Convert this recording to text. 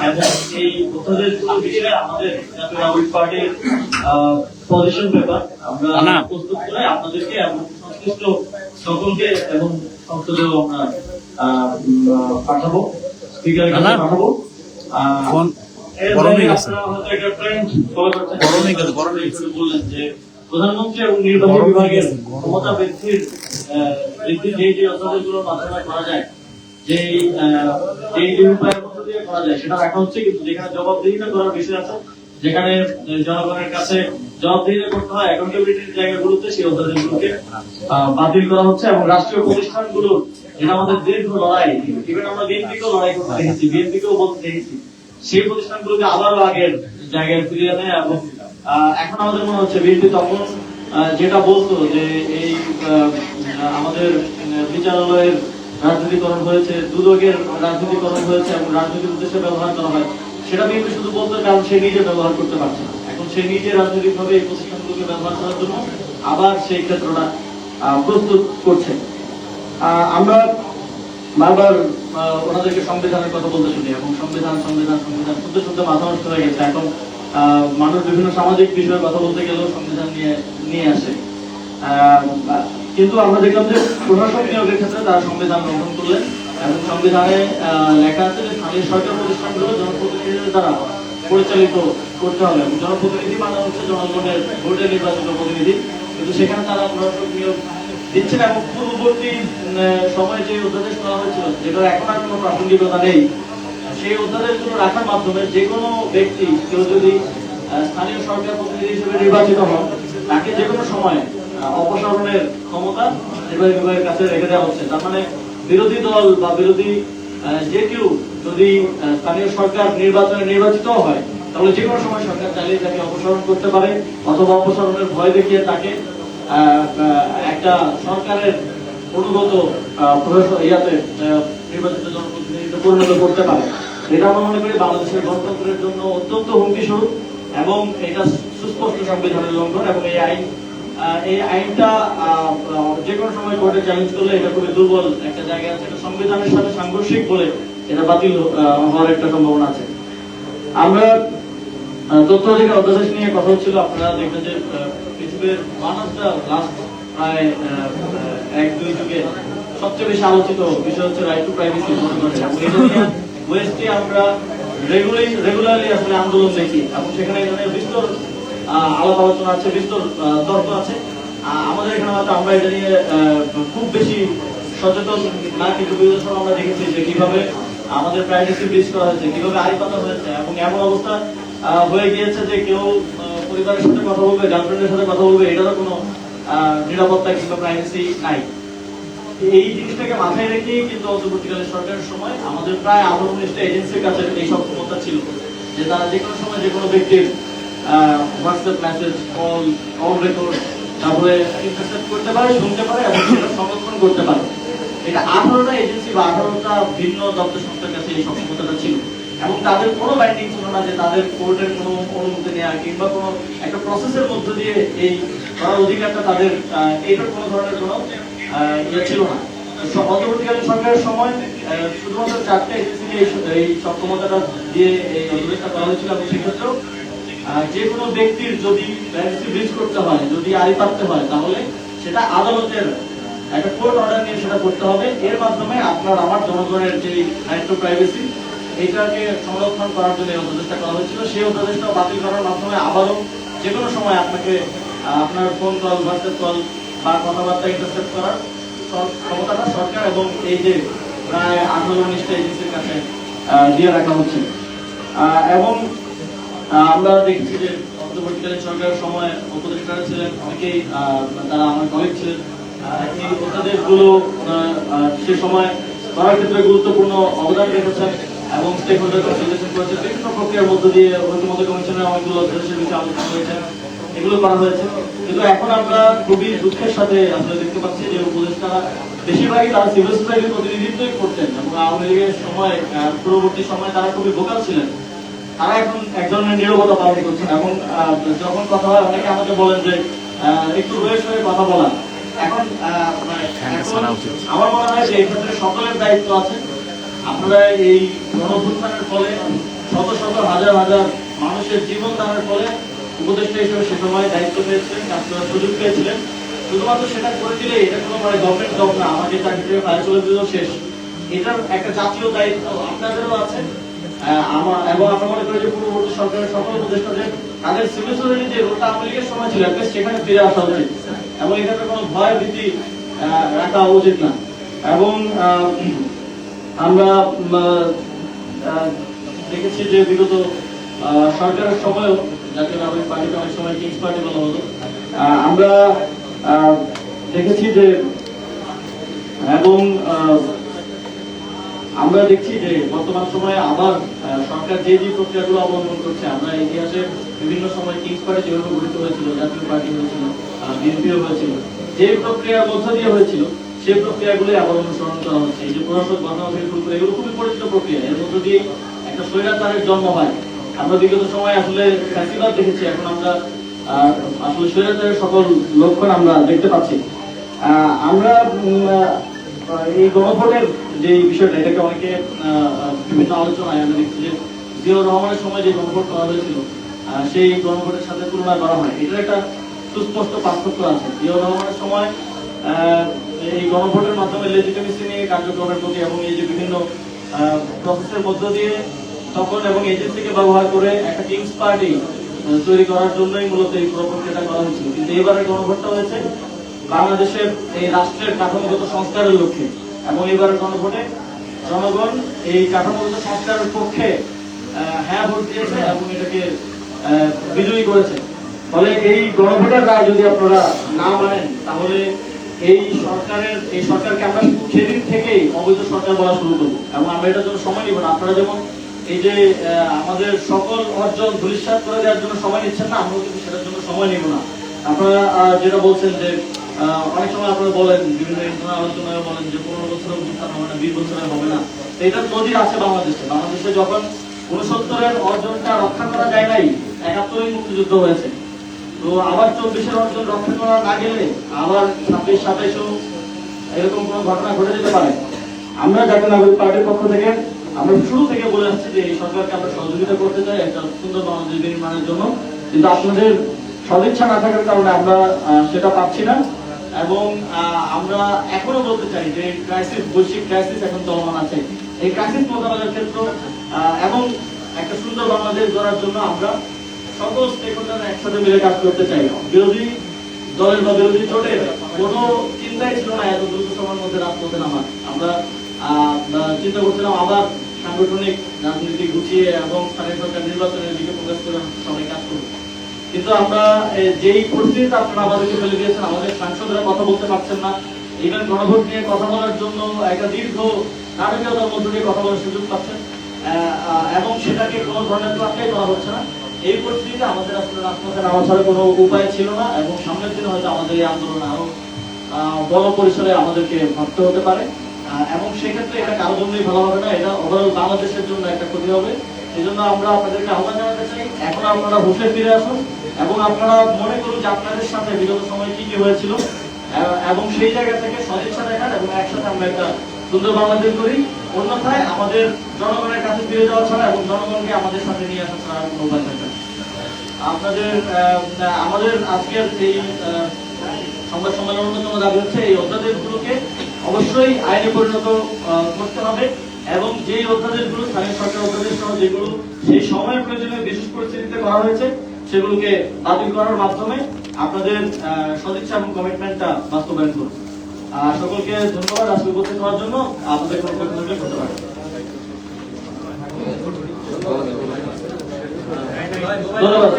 এবং এই অধ্যাদেশগুলোর বিষয়ে আমাদের জাতীয় নাগরিক পার্টির পজিশন পেপার আমরা প্রস্তুত করে আপনাদেরকে এবং সংশ্লিষ্ট সকলকে এবং সংসদেও আমরা পাঠাবো, স্পিকারের কাছে পাঠাবো। বললেন যে প্রধানমন্ত্রী এবং নির্বাহী বিভাগের ক্ষমতা বৃদ্ধির যে অধ্যাদেশগুলোর মাধ্যমে করা যায়, যে উপায়ের মধ্য দিয়ে করা যায় সেটা রাখা হচ্ছে। কিন্তু যেখানে জবাবদিহিতা করার বিষয় আছে, যেখানে জনগণের কাছে জবাবদিহিতা করতে হয় অ্যাকাউন্টেবিলিটির জায়গাগুলোতে, সেই অধ্যাদেশগুলোকে বাতিল করা হচ্ছে। এবং রাষ্ট্রীয় প্রতিষ্ঠানগুলোর, যেটা আমাদের দীর্ঘ লড়াই, ইভেন আমরা বিএনপিকেও লড়াই করতে দেখেছি, বিএনপিকেও বলতে দেখেছি, সেই প্রতিষ্ঠানগুলোকে আবারও আগের জায়গায় ফিরিয়ে নেয়। এবং এখন আমাদের মনে হচ্ছে বিএনপি তখন যেটা বলতো যে এই আমাদের বিচারালয়ের রাজনীতিকরণ হয়েছে, দুদকের রাজনীতিকরণ হয়েছে এবং রাজনীতির উদ্দেশ্যে ব্যবহার করা হয়, সেটা বিএনপি শুধু বলতো কারণ সে নিজে ব্যবহার করতে পারছে না। এখন সে নিজে রাজনৈতিক ভাবে এই প্রতিষ্ঠানগুলোকে ব্যবহার করার জন্য আবার সেই ক্ষেত্রটা প্রস্তুত করছে। আমরা বারবার ওনাদেরকে সংবিধানের কথা বলতে শুনি এবং সংবিধান সংবিধান সংবিধান শুনতে শুনতে মাথা নষ্ট হয়ে গেছে। এখন মানুষ বিভিন্ন সামাজিক বিষয়ে কথা বলতে গেলেও সংবিধান নিয়ে আসে। কিন্তু আমরা দেখলাম যে প্রশাসক নিয়োগের ক্ষেত্রে তারা সংবিধান লঙ্ঘন করলেন এবং সংবিধানে লেখা আছে যে স্থানীয় সরকার প্রতিষ্ঠানগুলো জনপ্রতিনিধিদের দ্বারা পরিচালিত করতে হবে। এবং জনপ্রতিনিধি মানে হচ্ছে জনগণের ভোটে নির্বাচিত প্রতিনিধি, কিন্তু সেখানে তারা প্রশাসক নিয়োগ দিচ্ছেন। এবং পূর্ববর্তী সময়ে যে অধ্যাদেশ করা হয়েছিল, যেটা এখন আর কোনো প্রাসঙ্গিকতা নেই, সেই অধ্যাদেশগুলো রাখার মাধ্যমে যে কোনো ব্যক্তি কেউ যদি স্থানীয় সরকার প্রতিনিধি হিসেবে নির্বাচিত হন, তাকে যে কোনো সময় অপসারণের ক্ষমতা নির্বাহী বিভাগের কাছে রেখে দেওয়া হচ্ছে। তার মানে বিরোধী দল বা বিরোধী যে কেউ যদি স্থানীয় সরকার নির্বাচনে নির্বাচিত হয়, তাহলে যে কোনো সময় সরকার চাইলে তাকে অপসারণ করতে পারে, অথবা অপসারণের ভয় দেখিয়ে তাকে একটা সরকারের অনুগত নির্বাচিত জনপ্রতিনিধিত্ব পরিণত করতে পারে। এটা আমরা মনে করি বাংলাদেশের গণতন্ত্রের জন্য অত্যন্ত হুমকি স্বরূপ এবং এটা সুস্পষ্ট সংবিধানের লঙ্ঘন। এবং এই আইনটা যে কোনো সময় কোর্টে চ্যালেঞ্জ করলে এটা খুবই দুর্বল একটা জায়গা আছে, এটা সংবিধানের সাথে সাংঘর্ষিক বলে এটা বাতিল হওয়ার একটা সম্ভাবনা আছে। আমরা তথ্য অধিকার অধ্যাদেশ নিয়ে কথা হচ্ছিল, আপনারা দেখবেন যে পৃথিবীর মানুষটা লাস্ট প্রায় 1-2 যুগে সবচেয়ে বেশি আলোচিত বিষয় হচ্ছে রাইট টু প্রাইভেসি। ওয়েস্টে আমরা রেগুলারলি আসলে আন্দোলন দেখি এবং সেখানে বিস্তর আলাপ আলোচনা আছে, বিস্তর তর্ক আছে। আমাদের এখানে হয়তো আমরা এটা নিয়ে খুব বেশি সচেতন না, কিন্তু বিগত সময় আমরা দেখেছি যে কিভাবে আমাদের প্রাইভেসি ব্রিজ করা হয়েছে, কিভাবে আইন পাতা হয়েছে এবং এমন অবস্থা হয়ে গিয়েছে যে কেউ পরিবারের সাথে কথা বলবে, গার্লফ্রেন্ডের সাথে কথা বলবে, এটারও কোনো নিরাপত্তা কিংবা প্রাইভেসি নাই। এই জিনিসটাকে মাথায় রেখেই কিন্তু অন্তর্বর্তীকালীন সরকারের সময় আমাদের প্রায় 18-19টা এজেন্সির কাছে এই সব ক্ষমতা ছিল যে তারা যে কোনো সময় যে কোনো ব্যক্তির হোয়াটসঅ্যাপ মেসেজ, কল রেকর্ড তারপরে ইন্টারসেপ্ট করতে পারে, শুনতে পারে এবং সেটা সংরক্ষণ করতে পারে। এটা 18টা এজেন্সি বা 18টা ভিন্ন দপ্তর সংস্থার কাছে এই সব ক্ষমতাটা ছিল এবং তাদের কোনো বাইন্ডিং ছিল না যে তাদের কোর্টের কোনো অনুমতি নেওয়া কিংবা কোনো একটা প্রসেসের মধ্য দিয়ে এই করার অধিকারটা তাদের, এইটার কোনো ধরনের কোনো ইয়ে ছিল না। অন্তর্বর্তীকালীন সরকারের সময় শুধুমাত্র 4টা এজেন্সিকে এই সক্ষমতাটা দিয়ে এই অধিবেশনটা করা হয়েছিল এবং সেক্ষেত্রেও যে কোনো ব্যক্তির যদি প্রাইভেসি ব্রিজ করতে হয়, যদি আড়ি পাততে হয়, তাহলে সেটা আদালতের একটা কোর্ট অর্ডার নিয়ে সেটা করতে হবে। এর মাধ্যমে আপনার আমার জনগণের যে রাইট টু প্রাইভেসি, এইটাকে সংরক্ষণ করার জন্য অধ্যাদেশটা করা হয়েছিল। সেই অধ্যাদেশটা বাতিল করার মাধ্যমে আবারও যে কোনো সময় আপনাকে আপনার ফোন কল, হোয়াটসঅ্যাপ কল বা কথাবার্তা ইন্টারসেপ্ট করার ক্ষমতাটা সরকার এবং এই যে প্রায় 18-19টা এজেন্সির কাছে দিয়ে রাখা হচ্ছে। এবং আমরা দেখছি যে অন্তর্বর্তীকালীন সরকারের সময় উপদেষ্টারা ছিলেন অনেকেই, তারা আমার কলিগ ছিলেন। এই অধ্যাদেশগুলো সে সময় করার ক্ষেত্রে গুরুত্বপূর্ণ অবদান রেখেছেন এবং স্টেক হোল্ডার কনসালটেশন করেছেন। বিভিন্ন প্রক্রিয়ার মধ্য দিয়ে ঐক্যমত্য কমিশনের অনেকগুলো অধ্যাদেশের বিষয়ে আলোচনা হয়েছে, এগুলো করা হয়েছে। কিন্তু এখন আমরা খুবই দুঃখের সাথে আমরা দেখতে পাচ্ছি যে উপদেষ্টারা বেশিরভাগই তারা সিভিল সোসাইটির প্রতিনিধিত্বই করতেন এবং আওয়ামী লীগের সময় পূর্ববর্তী সময়ে তারা খুবই ভোকাল ছিলেন। তারা এখন এক ধরনের নীরবতা পালন করছেন এবং যখন কথা হয় অনেকে আমাকে বলেন যে একটু বয়স হয়ে কথা বলা। এখন আমার মনে হয় যে এই ক্ষেত্রে সকলের দায়িত্ব আছে। আপনারা এই গণঅভ্যুত্থানের ফলে হাজার হাজার মানুষের জীবন দানের ফলে উপদেষ্টা হিসেবে সে সময় দায়িত্ব পেয়েছিলেন, কাজ করার সুযোগ পেয়েছিলেন। শুধুমাত্র সেটা করে দিলে এটা কোনো মানে গভর্নমেন্ট জব না, আমাকে চাকরি থেকে ফায়ার চলে দিলেও শেষ। এটার একটা জাতীয় দায়িত্ব আপনাদেরও আছে। এবং আমরা মনে করি যে পূর্ববর্তী সরকারের সকল উপদেষ্টাদের তাদের সিভিল সোসাইটি যে রোলটা আওয়ামী লীগের সময় ছিল সেখানে ফিরে আসা উচিত এবং এটাতে কোনো ভয় ভীতি রাখা উচিত না। এবং আমরা দেখেছি যে বিগত সরকারের সময়ও জাতীয় নাগরিক পার্টিকে অনেক সময় কিংস পার্টি বলা হতো। আমরা দেখেছি যে এবং আমরা দেখছি যে বর্তমান সময়ে আবার সরকার যে যে প্রক্রিয়াগুলো অবলম্বন করছে, আমরা ইতিহাসে বিভিন্ন সময় কিংস পার্টি যেভাবে গঠিত হয়েছিল, জাতীয় পার্টি হয়েছিল, বিএনপিও হয়েছিল, যে প্রক্রিয়ার মধ্য দিয়ে হয়েছিল সেই প্রক্রিয়াগুলি আবার অনুসরণ করা হচ্ছে। এই যে প্রশাসক গঠন থেকে শুরু করে এগুলো খুবই পরিচিত প্রক্রিয়া, এর মধ্য দিয়ে একটা স্বৈরাচারের জন্ম হয়। আমরা বিগত সময় আসলে ফ্যাসিবাদ দেখেছি, এখন আমরা আসলে স্বৈরাচারের সকল লক্ষণ আমরা দেখতে পাচ্ছি। আমরা এই গণভোটের যে বিষয়টা, এটাকে অনেকে বিভিন্ন আলোচনায় আমরা দেখছি যে জিয়াউর রহমানের সময় যে গণভোট করা হয়েছিল সেই গণভোটের সাথে তুলনা করা হয়। এটার একটা সুস্পষ্ট পার্থক্য আছে। জিয়াউর রহমানের সময় এই গণভোটের মাধ্যমে লেজিটিমেসি নিয়ে কার্যক্রমের প্রতি এবং এই যে বিভিন্ন প্রসেসের মধ্য দিয়ে তখন এবং এজেন্সিকে ব্যবহার করে একটা কিংস পার্টি তৈরি করার জন্যই মূলত এই পুরো প্রক্রিয়াটা করা হয়েছিল। কিন্তু এবারের গণভোটটা হয়েছে বাংলাদেশের এই রাষ্ট্রের কাঠামোগত সংস্কারের লক্ষ্যে এবং এবারের গণভোটে জনগণ এই কাঠামোগত সংস্কারের পক্ষে হ্যাঁ ভোট দিয়েছে এবং এটাকে বিজয়ী করেছে। ফলে এই গণভোটের রায় যদি আপনারা না মানেন তাহলে এই সরকারকে আমরা সেদিন থেকেই অবৈধ সরকার বলা শুরু করবো এবং আমরা এটার জন্য সময় নিব না। আপনারা যেমন এই যে আমাদের সকল অর্জন ধূলিসাৎ করে দেওয়ার জন্য সময় নিচ্ছেন না, আমরাও কিন্তু সেটার জন্য সময় নিব না। আপনারা যেটা বলছেন যে অনেক সময় আপনারা বলেন, বিভিন্ন আলোচনায় বলেন যে 15 বছরের অনুষ্ঠান হবে না, 20 বছরের হবে না। এটার নজির আছে বাংলাদেশে যখন 69-এর অর্জনটা রক্ষা করা যায় নাই, 71-এই মুক্তিযুদ্ধ হয়েছে। তো আবার 24-এর অর্জন রক্ষা করা না গেলে আবার 26-27-ও এরকম কোন ঘটনা ঘটে যেতে পারে। আমরা জাতীয় নাগরিক পার্টির পক্ষ থেকে আমরা শুরু থেকে বলে আসছি যে এই সরকারকে আমরা সহযোগিতা করতে চাই একটা সুন্দর বাংলাদেশ নির্মাণের জন্য, কিন্তু আপনাদের সদিচ্ছা না থাকার কারণে আমরা সেটা পাচ্ছি না। এবং আমরা এখনো বলতে চাই যে বৈশ্বিক ক্রাইসিস এখন চলমান আছে। এই ক্রাইসিস মোকাবেলার ক্ষেত্র এবং একটা সুন্দর বাংলাদেশ গড়ার জন্য আমরা সকল স্টেকহোল্ডাররা একসাথে মিলে কাজ করতে চাই। বিরোধী দলের বা বিরোধী জোটের কোনো চিন্তাই ছিল না এত দ্রুত সময়ের মধ্যে রাজপথে নামার। আমরা চিন্তা করছিলাম আবার সাংগঠনিক রাজনীতি গুছিয়ে এবং স্থানীয় সরকার নির্বাচনের দিকে ফোকাস করে সবাই কাজ করব। কিন্তু আমরা যেই পরিস্থিতিতে আপনারা আমাদেরকে ফেলে দিয়েছেন, আমাদের সাংসদরা কথা বলতে পারছেন না, ইভেন গণভোট নিয়ে কথা বলার জন্য একটা দীর্ঘ নাটকীয়তার মধ্য দিয়ে কথা বলার সুযোগ পাচ্ছেন এবং সেটাকে কোনো ধরনের তোয়াক্কাই করা হচ্ছে না। এই পরিস্থিতিতে আমাদের আসলে রাজপথে নামা ছাড়া কোনো উপায় ছিল না এবং সামনের দিনে হয়তো আমাদের এই আন্দোলন আরো বড় পরিসরে আমাদেরকে ভাবতে হতে পারে এবং সেক্ষেত্রে এটা কারোর জন্যই ভালো হবে না, এটা ওভারঅল বাংলাদেশের জন্য একটা ক্ষতি হবে। এই জন্য আমরা আপনাদেরকে আহ্বান জানাতে চাই, এখন আপনারা হুঁশে ফিরে আসুন এবং আপনারা মনে করুন যে আপনাদের সাথে বিগত সময় কি কি হয়েছিল এবং সেই জায়গা থেকে সদিচ্ছা দেখান এবং একসাথে আমরা একটা সুন্দর বাংলাদেশ করি। অন্যথায় আমাদের জনগণের কাছে ফিরে যাওয়া ছাড়া এবং জনগণকে আমাদের সাথে নিয়ে আসা ছাড়া কোনো উপায় থাকবে না। আমাদের আজকের এই সংবাদ সম্মেলনের অন্যতম দাবি হচ্ছে এই অধ্যাদেশগুলোকে অবশ্যই আইনে পরিণত করতে হবে এবং যেই অধ্যাদেশগুলো স্থানীয় সরকার অধ্যাদেশ সহ যেগুলো সেই সময়ের প্রয়োজনে বিশেষ পরিস্থিতিতে করা হয়েছে সেগুলোকে বাতিল করার মাধ্যমে আপনাদের সদিচ্ছা এবং কমিটমেন্টটা বাস্তবায়ন করুন। সকলকে ধন্যবাদ আজকে উপস্থিত হওয়ার জন্য। আপনাদের কোনো প্রশ্ন থাকলে করতে পারেন। ধন্যবাদ।